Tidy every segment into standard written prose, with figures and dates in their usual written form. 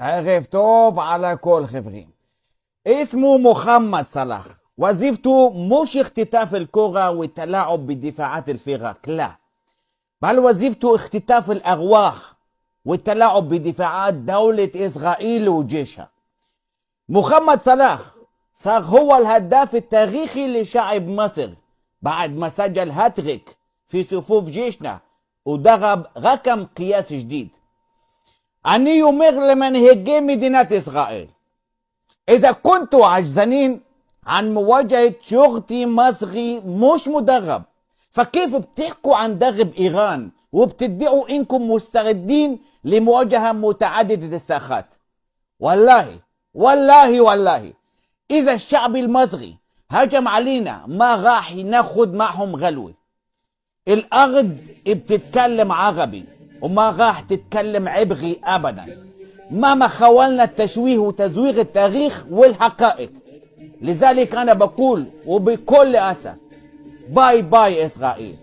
عرفتوه على كل خبرين. اسمه محمد صلاح. وظيفته مش اختطاف الكرة والتلاعب بدفاعات الفرق، لا، بل وظيفته اختطاف الأرواح والتلاعب بدفاعات دولة إسرائيل وجيشها. محمد صلاح صار هو الهداف التاريخي لشعب مصر بعد ما سجل هاتريك في صفوف جيشنا وضرب رقم قياسي جديد. أنا يمر لمنهجي مدينة إسرائيل: إذا كنتوا عجزانين عن مواجهة شرطي مصري مش مدرب، فكيف بتحكوا عن درب إيران وبتدعوا إنكم مستعدين لمواجهة متعددة الساحات؟ والله والله والله إذا الشعب المصري هجم علينا ما راح ناخد معهم غلوة. الأرض بتتكلم عربي وما راح تتكلم عبري أبدا، مهما حاولنا التشويه وتزوير التاريخ والحقائق. لذلك أنا بقول وبكل أسف: باي باي إسرائيل،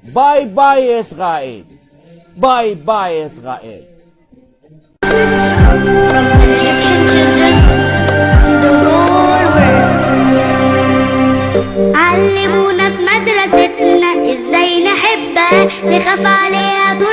باي باي إسرائيل، باي باي إسرائيل. From Egyptian children to the whole world. علمونا في مدرستنا ازاي نحبها، نخاف عليها طول